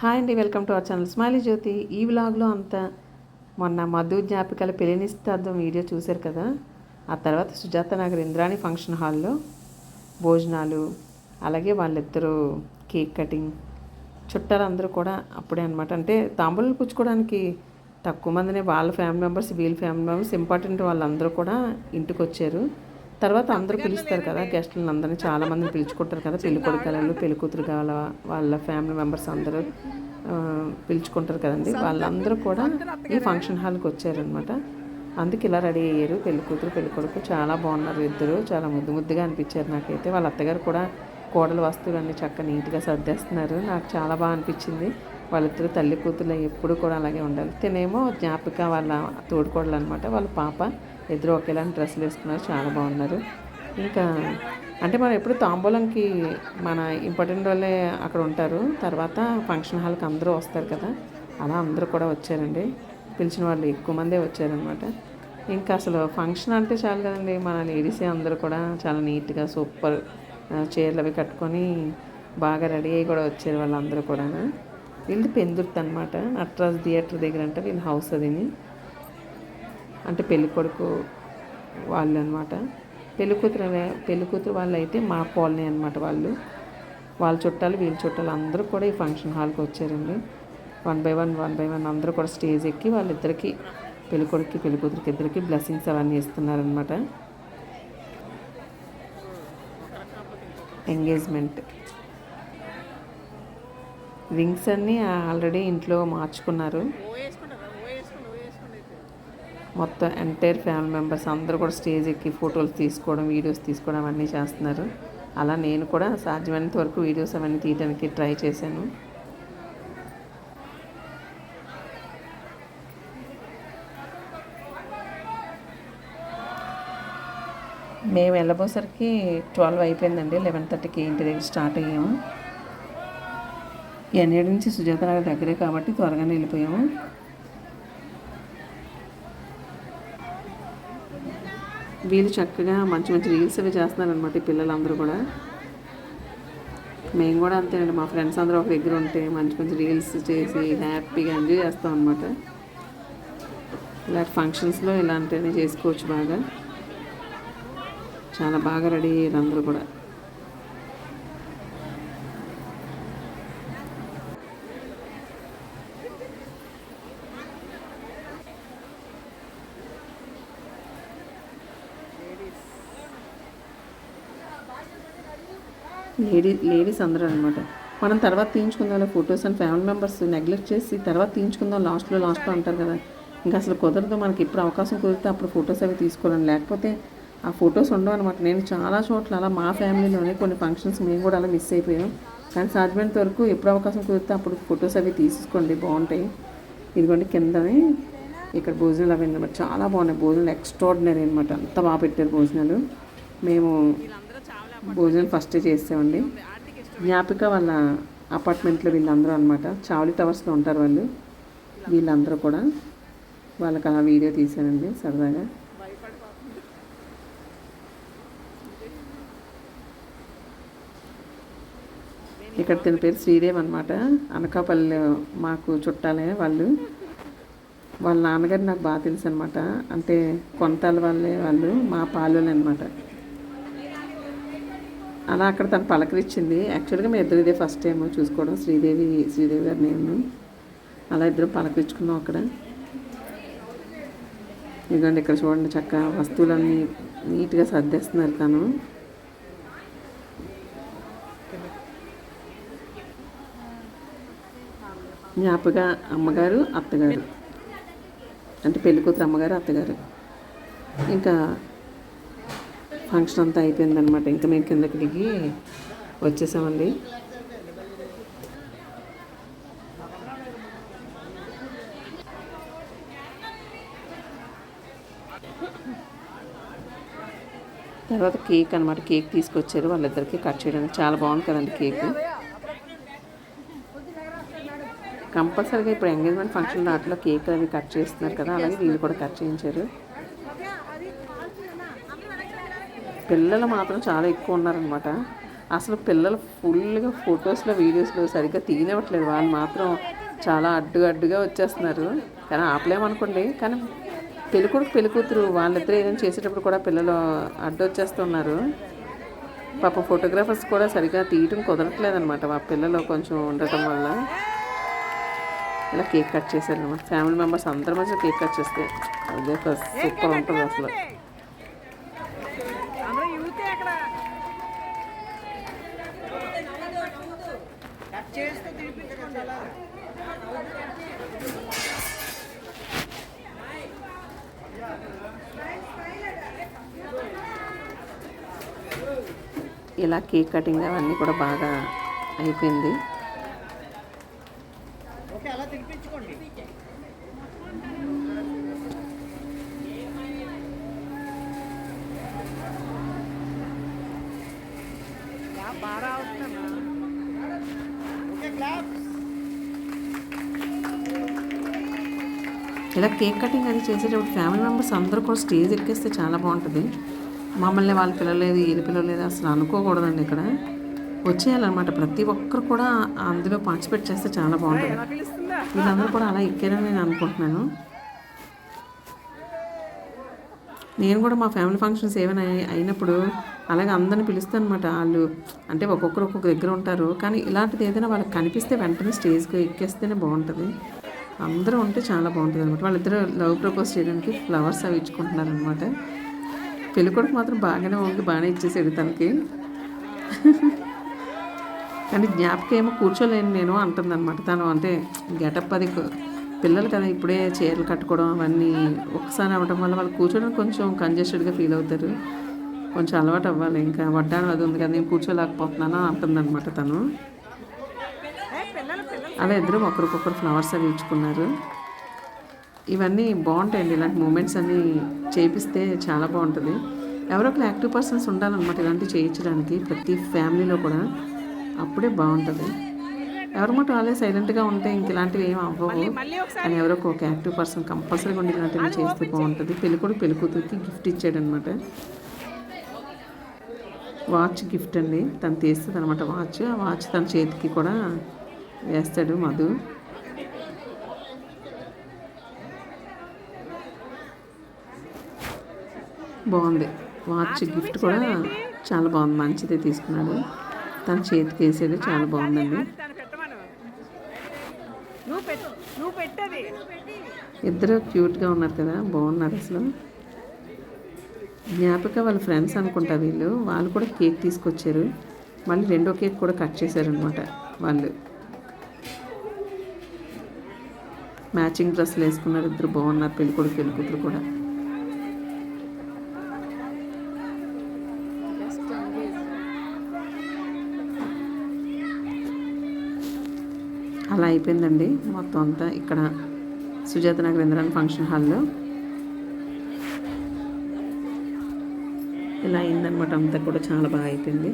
Hi అండి, welcome to our channel smiley Jyothi. ఈ వ్లాగ్లో అంతా మొన్న మధు జ్ఞాపికల పెళ్లి నిశ్చితార్థం వీడియో చూశారు కదా. ఆ తర్వాత సుజాత నగర్ ఇంద్రాణి ఫంక్షన్ హాల్లో భోజనాలు, అలాగే వాళ్ళిద్దరూ కేక్ కటింగ్, చుట్టాలందరూ కూడా అప్పుడే అనమాట. అంటే తాంబూలాలు పుచ్చుకోవడానికి తక్కువ మందినే, వాళ్ళ ఫ్యామిలీ మెంబర్స్ వీళ్ళ ఫ్యామిలీ మెంబర్స్ ఇంపార్టెంట్ వాళ్ళందరూ కూడా ఇంటికి వచ్చారు. తర్వాత అందరూ పిలుస్తారు కదా గెస్టులను అందరినీ, చాలామందిని పిలుచుకుంటారు కదా. పెళ్లి కొడుకులు పెళ్లి కూతురు కావాల వాళ్ళ ఫ్యామిలీ మెంబర్స్ అందరూ పిలుచుకుంటారు కదండి. వాళ్ళందరూ కూడా ఈ ఫంక్షన్ హాల్కి వచ్చారనమాట. అందుకు ఇలా రెడీ అయ్యారు పెళ్లి కూతురు పెళ్లి కొడుకు. చాలా బాగున్నారు ఇద్దరు, చాలా ముద్దుగా అనిపించారు నాకైతే. వాళ్ళ అత్తగారు కూడా కోడల వస్తువులన్నీ చక్కగా నీట్గా సర్దేస్తున్నారు. నాకు చాలా బాగా అనిపించింది. వాళ్ళిద్దరు తల్లి కూతురు ఎప్పుడు కూడా అలాగే ఉండాలి. తినేమో జ్ఞాపిక వాళ్ళ తోడుకోడలు అనమాట, వాళ్ళ పాప. ఇద్దరు ఒకేలాంటి డ్రెస్సులు వేసుకున్నారు, చాలా బాగున్నారు. ఇంకా అంటే మనం ఎప్పుడు తాంబూలంకి మన ఇంపార్టెంట్ వాళ్ళే అక్కడ ఉంటారు, తర్వాత ఫంక్షన్ హాల్కి అందరూ వస్తారు కదా, అలా అందరూ కూడా వచ్చారండి. పిలిచిన వాళ్ళు ఎక్కువ మందే వచ్చారనమాట. ఇంకా అసలు ఫంక్షన్ అంటే చాలు కదండి, మన లేడీసే అందరూ కూడా చాలా నీట్గా సూపర్ చీరలు అవి కట్టుకొని బాగా రెడీ అయ్యి కూడా వచ్చారు వాళ్ళందరూ కూడా. వీళ్ళది పెందుర్తి అనమాట, నటరాజ్ థియేటర్ దగ్గర అంటే వీళ్ళ హౌస్ అదిని. అంటే పెళ్ళికొడుకు వాళ్ళు అనమాట. పెళ్ళికూతురు వాళ్ళు అయితే మా కాలనీ అనమాట. వాళ్ళ చుట్టాలు వీళ్ళ చుట్టాలు అందరూ కూడా ఈ ఫంక్షన్ హాల్కి వచ్చారండి. వన్ బై వన్ అందరూ కూడా స్టేజ్ ఎక్కి వాళ్ళిద్దరికి, పెళ్ళికొడుకు పెళ్ళికూతురికి ఇద్దరికి బ్లెస్సింగ్స్ అవన్నీ ఇస్తున్నారనమాట. ఎంగేజ్మెంట్ రింగ్స్ అన్నీ ఆల్రెడీ ఇంట్లో మార్చుకున్నారు. మొత్తం ఎంటైర్ ఫ్యామిలీ మెంబర్స్ అందరూ కూడా స్టేజ్ ఎక్కి ఫోటోలు తీసుకోవడం, వీడియోస్ తీసుకోవడం అవన్నీ చేస్తున్నారు. అలా నేను కూడా సాధ్యమైనంత వరకు వీడియోస్ అవన్నీ తీయడానికి ట్రై చేశాను. మేము వెళ్ళబోసరికి 12 అయిపోయిందండి. 11:30కి ఇంటి దగ్గర స్టార్ట్ అయ్యాము. ఎన్నేడు నుంచి సుజాత నగర్ దగ్గరే కాబట్టి త్వరగానే వెళ్ళిపోయాము. వీళ్ళు చక్కగా మంచి రీల్స్ అవి చేస్తున్నారనమాట ఈ పిల్లలందరూ కూడా. మేము కూడా అంతేనండి, మా ఫ్రెండ్స్ అందరూ ఒక దగ్గర ఉంటే మంచి రీల్స్ చేసి హ్యాపీగా ఎంజాయ్ చేస్తాం అనమాట. ఇలాంటి ఫంక్షన్స్లో ఇలాంటివన్నీ చేసుకోవచ్చు బాగా. చాలా బాగా రెడీ అయ్యారు అందరూ కూడా. లేడీస్ అందరూ అనమాట. మనం తర్వాత తీయించుకుందాం ఫొటోస్ అని ఫ్యామిలీ మెంబర్స్ నెగ్లెక్ట్ చేసి తర్వాత తీయించుకుందాం లాస్ట్లో అంటారు కదా. ఇంకా అసలు కుదరదు, మనకి ఎప్పుడు అవకాశం కుదిరితే అప్పుడు ఫొటోస్ అవి తీసుకోవాలని, లేకపోతే ఆ ఫొటోస్ ఉండవు అనమాట. నేను చాలా చోట్ల అలా మా ఫ్యామిలీలోనే కొన్ని ఫంక్షన్స్ మేము కూడా అలా మిస్ అయిపోయాం. కానీ సాధ్యమైనంత వరకు ఎప్పుడు అవకాశం కుదిరితే అప్పుడు ఫొటోస్ అవి తీసుకోండి, బాగుంటాయి. ఇదిగోండి కిందనే ఇక్కడ భోజనాలు అవి అనమాట, చాలా బాగున్నాయి భోజనాలు, ఎక్స్ట్రాడినరీ అనమాట. అంత బాగా పెట్టారు భోజనాలు. మేము భోజనం ఫస్టే చేసామండి. జ్ఞాపిక వాళ్ళ అపార్ట్మెంట్లో వీళ్ళందరూ అనమాట, చావలి టవర్స్లో ఉంటారు వాళ్ళు. వీళ్ళందరూ కూడా వాళ్ళకి అలా వీడియో తీశానండి సరదాగా. ఇక్కడ తన పేరు శ్రీదేవి అనమాట, అనకాపల్లి మాకు చుట్టాలే వాళ్ళు. వాళ్ళ నాన్నగారు నాకు బాగా తెలుసు అనమాట, అంటే కొంతాల వాళ్ళు మా పాలెలు అనమాట. అలా అక్కడ తను పలకరించింది. యాక్చువల్గా మేము ఇద్దరు ఇదే ఫస్ట్ టైం చూసుకోవడం, శ్రీదేవి గారు నేను. అలా ఇద్దరం పలకరించుకున్నాం అక్కడ. ఇదిగోండి ఇక్కడ చూడండి, చక్కగా వస్తువులన్నీ నీట్గా సర్దేస్తున్నారు తను. జ్ఞాపిక అమ్మగారు అత్తగారు, అంటే పెళ్ళికూతురు అమ్మగారు అత్తగారు. ఇంకా ఫంక్షన్ అంతా అయిపోయిందనమాట. ఇంకా మేము కిందకి దిగి వచ్చేసామండి. తర్వాత కేక్ అనమాట, కేక్ తీసుకొచ్చారు వాళ్ళిద్దరికి కట్ చేయడానికి. చాలా బాగుంది కదండి కేక్. కంపల్సరీగా ఇప్పుడు ఎంగేజ్మెంట్ ఫంక్షన్ దాంట్లో కేక్ అవి కట్ చేస్తున్నారు కదా, అలాగే వీళ్ళు కూడా కట్ చేయించారు. పిల్లలు మాత్రం చాలా ఎక్కువ ఉన్నారనమాట. అసలు పిల్లలు ఫుల్గా ఫొటోస్లో వీడియోస్లో సరిగ్గా తీయనివ్వట్లేదు. వాళ్ళు మాత్రం చాలా అడ్డుగా వచ్చేస్తున్నారు. కానీ ఆపలేమనుకోండి. కానీ పెళ్ళికొడుకు పెళ్ళికూతురు వాళ్ళిద్దరూ ఏదైనా చేసేటప్పుడు కూడా పిల్లలు అడ్డు వచ్చేస్తున్నారు. పాప ఫోటోగ్రాఫర్స్ కూడా సరిగ్గా తీయటం కుదరట్లేదు అనమాట. మా పిల్లలు కొంచెం ఉండటం వల్ల ఇలా కేక్ కట్ చేశారు అనమాట. ఫ్యామిలీ మెంబర్స్ అందరి మధ్య కేక్ కట్ చేస్తే అదే సూపర్ ఉంటుంది అసలు. ఇలా కేక్ కటింగ్ అవన్నీ కూడా బాగా అయిపోయింది. ఇలా కేక్ కటింగ్ అది చేసేటప్పుడు ఫ్యామిలీ మెంబర్స్ అందరూ కూడా స్టేజ్ ఎక్కేస్తే చాలా బాగుంటుంది. మమ్మల్ని వాళ్ళ పిల్లలు లేదు వీళ్ళ పిల్లలు లేదు అసలు అనుకోకూడదండి. ఇక్కడ వచ్చేయాలన్నమాట. ప్రతి ఒక్కరు కూడా అందులో పార్టిసిపేట్ చేస్తే చాలా బాగుంటుంది. వీళ్ళందరూ కూడా అలా ఎక్కారని నేను అనుకుంటున్నాను. నేను కూడా మా ఫ్యామిలీ ఫంక్షన్స్ ఏమైనా అయినప్పుడు అలాగే అందరిని పిలుస్తాను అనమాట. వాళ్ళు అంటే ఒక్కొక్కరు ఒక్కొక్క దగ్గర ఉంటారు. కానీ ఇలాంటిది ఏదైనా వాళ్ళకి కనిపిస్తే వెంటనే స్టేజ్కి ఎక్కేస్తేనే బాగుంటుంది. అందరూ ఉంటే చాలా బాగుంటుంది అనమాట. వాళ్ళిద్దరూ లవ్ ప్రపోజ్ చేయడానికి ఫ్లవర్స్ అవి ఇచ్చుకుంటున్నారు అనమాట. పెళ్ళికొడుకు మాత్రం బాగానే వంగి బాగానే ఇచ్చేసాడు తనకి. కానీ జ్ఞాపకం ఏమో కూర్చోలేను నేను అంటుందన్నమాట. తను అంటే గెటప్ అది పిల్లలు కదా ఇప్పుడే చీరలు కట్టుకోవడం అవన్నీ ఒకసారి అవ్వడం వల్ల వాళ్ళు కూర్చోవడం కొంచెం కంజెస్టెడ్గా ఫీల్ అవుతారు. కొంచెం అలవాటు అవ్వాలి. ఇంకా వడ్డాను అది ఉంది కదా నేను కూర్చోలేకపోతున్నాను అంటుందన్నమాట తను. అలా ఇద్దరు ఒకరికొకరు ఫ్లవర్స్ అవి ఇచ్చుకున్నారు. ఇవన్నీ బాగుంటాయండి. ఇలాంటి మూమెంట్స్ అన్నీ చేపిస్తే చాలా బాగుంటుంది. ఎవరో ఒక యాక్టివ్ పర్సన్స్ ఉండాలన్నమాట ఇలాంటివి చేయించడానికి ప్రతి ఫ్యామిలీలో కూడా. అప్పుడే బాగుంటుంది. ఎవరి మాట వాళ్ళే సైలెంట్గా ఉంటే ఇంక ఇలాంటివి ఏమి అవ్వవు. కానీ ఎవరో ఒక యాక్టివ్ పర్సన్ కంపల్సరీగా ఉండి ఇలాంటివి చేస్తే బాగుంటుంది. పెళ్ళికొడుకు పెళ్ళికూతురికి గిఫ్ట్ ఇచ్చాడనమాట. వాచ్ గిఫ్ట్ అండి. తను తీస్తుంది అనమాట వాచ్. ఆ వాచ్ తన చేతికి కూడా వేస్తాడు మధు. బాగుంది. వాచ్ గిఫ్ట్ కూడా చాలా బాగుంది. మంచిదే తీసుకున్నాడు. తన చేతికి వేసేది చాలా బాగుందండి. ఇద్దరు క్యూట్గా ఉన్నారు కదా, బాగున్నారు అసలు. జ్ఞాపిక వాళ్ళ ఫ్రెండ్స్ అనుకుంటా వీళ్ళు. వాళ్ళు కూడా కేక్ తీసుకొచ్చారు. మళ్ళీ రెండో కేక్ కూడా కట్ చేశారనమాట వాళ్ళు. మ్యాచింగ్ డ్రెస్సులు వేసుకున్నారు. ఇద్దరు బాగున్నారు పెళ్ళికొడుకు పెళ్ళికూతురు కూడా. అలా అయిపోయిందండి మొత్తం అంతా ఇక్కడ సుజాత నగర్ ఇంద్రాని ఫంక్షన్ హాల్లో. ఇలా అయిందనమాట. అంతా కూడా చాలా బాగా అయిపోయింది.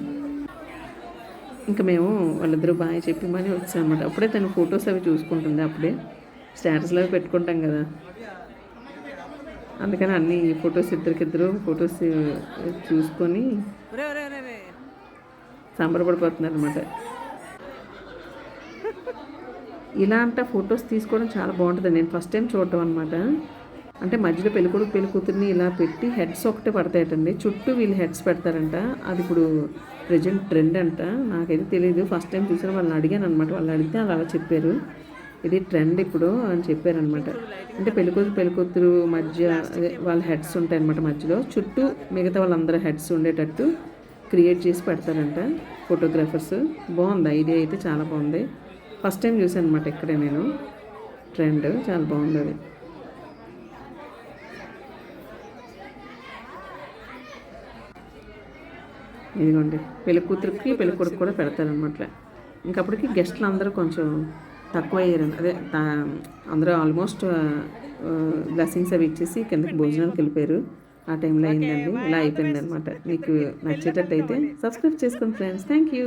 ఇంకా మేము వాళ్ళిద్దరూ బాగా చెప్పి మరీ వచ్చామన్నమాట. అప్పుడే తను ఫొటోస్ అవి చూసుకుంటుంది. అప్పుడే స్టేటస్లో అవి పెట్టుకుంటాం కదా, అందుకని అన్ని ఫొటోస్ ఇద్దరికిద్దరు ఫొటోస్ చూసుకొని సంబరపడిపోతున్నారు అనమాట. ఇలాంటి ఫొటోస్ తీసుకోవడం చాలా బాగుంటుంది. నేను ఫస్ట్ టైం చూడటం అనమాట. అంటే మధ్యలో పెళ్ళికొడుకు పెళ్ళికూతురిని ఇలా పెట్టి హెడ్స్ ఒకటే పడతాయటండి. చుట్టూ వీళ్ళు హెడ్స్ పెడతారంట. అది ఇప్పుడు ప్రజెంట్ ట్రెండ్ అంట. నాకైతే తెలియదు. ఫస్ట్ టైం చూసిన వాళ్ళని అడిగాను అనమాట. వాళ్ళు అడిగితే వాళ్ళు అలా చెప్పారు, ఇది ట్రెండ్ ఇప్పుడు అని చెప్పారనమాట. అంటే పెళ్ళికూతురు మధ్య అదే వాళ్ళ హెడ్స్ ఉంటాయన్నమాట. మధ్యలో చుట్టూ మిగతా వాళ్ళందరూ హెడ్స్ ఉండేటట్టు క్రియేట్ చేసి పెడతారంట ఫోటోగ్రాఫర్స్. బాగుంది ఐడియా అయితే, చాలా బాగుంది. ఫస్ట్ టైం చూసాను అనమాట ఇక్కడే నేను. ట్రెండ్ చాలా బాగుంది అది. ఇదిగోండి పెళ్ళికూతురికి పెళ్ళికొడుకు కూడా పెడతారనమాట. ఇంకప్పటికి గెస్ట్లు అందరూ కొంచెం తక్కువ అయ్యారు. అదే అందరూ ఆల్మోస్ట్ బ్లెస్సింగ్స్ అవి ఇచ్చేసి కిందకి భోజనానికి వెళ్ళిపోయారు. ఆ టైంలో అయిందండి. ఇలా అయిపోయింది అనమాట. మీకు నచ్చేటట్టయితే సబ్స్క్రైబ్ చేసుకోండి ఫ్రెండ్స్. Thank you.